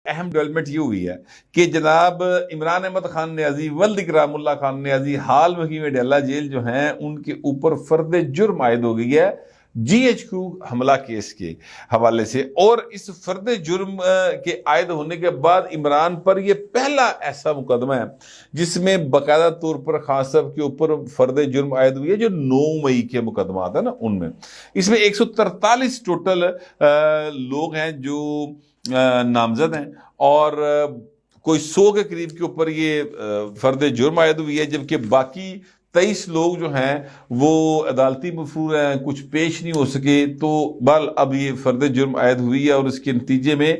اہم ڈیولپمنٹ یہ ہوئی ہے کہ جناب عمران احمد خان نیازی ولد اکرام اللہ خان نیازی حال میں ڈیلا جیل جو ہیں ان کے اوپر فرد جرم عائد ہو گئی ہے جی ایچ کیو حملہ کیس کے حوالے سے، اور اس فرد جرم کے عائد ہونے کے بعد عمران پر یہ پہلا ایسا مقدمہ ہے جس میں باقاعدہ طور پر خان صاحب کے اوپر فرد جرم عائد ہوئی ہے جو 9 مئی کے مقدمات ہیں نا ان میں، اس میں 143 ٹوٹل لوگ ہیں جو نامزد ہیں، اور کوئی 100 کے قریب کے اوپر یہ فرد جرم عائد ہوئی ہے، جبکہ باقی 23 لوگ جو ہیں وہ عدالتی مفرور ہیں، کچھ پیش نہیں ہو سکے، تو بل اب یہ فرد جرم عائد ہوئی ہے اور اس کے نتیجے میں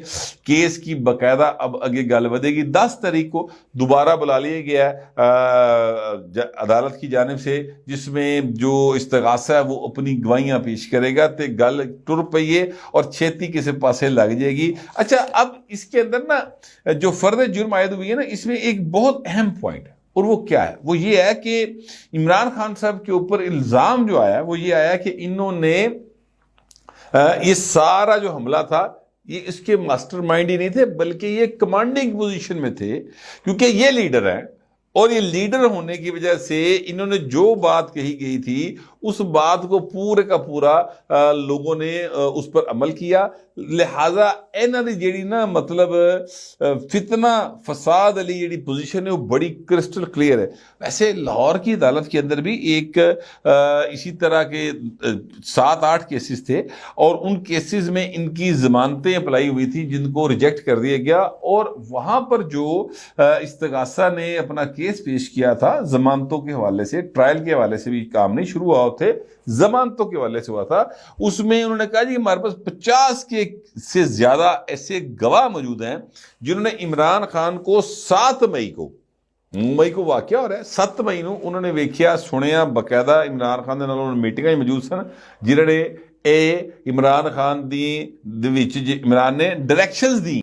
کیس کی باقاعدہ اب آگے گل ودے گی۔ 10 تاریخ کو دوبارہ بلا لیا گیا ہے عدالت کی جانب سے، جس میں جو استغاثہ ہے وہ اپنی گواہیاں پیش کرے گا، تے گل ٹر پئی ہے اور چھیتی کسی پاسے لگ جائے گی۔ اچھا، اب اس کے اندر نا جو فرد جرم عائد ہوئی ہے نا، اس میں ایک بہت اہم پوائنٹ ہے، اور وہ کیا ہے؟ وہ یہ ہے کہ عمران خان صاحب کے اوپر الزام جو آیا وہ یہ آیا کہ انہوں نے یہ سارا جو حملہ تھا یہ اس کے ماسٹر مائنڈ ہی نہیں تھے، بلکہ یہ کمانڈنگ پوزیشن میں تھے، کیونکہ یہ لیڈر ہیں، اور یہ لیڈر ہونے کی وجہ سے انہوں نے جو بات کہی گئی تھی اس بات کو پورے کا پورا لوگوں نے اس پر عمل کیا، لہذا انہاں دی جیڑی نا مطلب فتنہ فساد علی جیڑی پوزیشن ہے وہ بڑی کرسٹل کلیئر ہے۔ ویسے لاہور کی عدالت کے اندر بھی ایک اسی طرح کے 7-8 کیسز تھے، اور ان کیسز میں ان کی ضمانتیں اپلائی ہوئی تھی جن کو ریجیکٹ کر دیا گیا، اور وہاں پر جو استغاثہ نے اپنا کیس پیش کیا تھا ضمانتوں کے حوالے سے، ٹرائل کے حوالے سے بھی کام نہیں شروع ہوا تھے، ضمانتوں کے حوالے سے ہوا تھا، اس میں انہوں نے کہا جی ہمارے پاس 50 کے سے زیادہ ایسے گواہ موجود ہیں جنہوں نے عمران خان کو 7 مئی کو واقعہ ہو رہا ہے، 7 مئی نو انہوں نے ویکھیا سنیا، باقاعدہ عمران خان دے نال انہوں نے میٹنگاں موجود سن جنہوں نے عمران خان دی وچ عمران نے ڈائریکشنز دی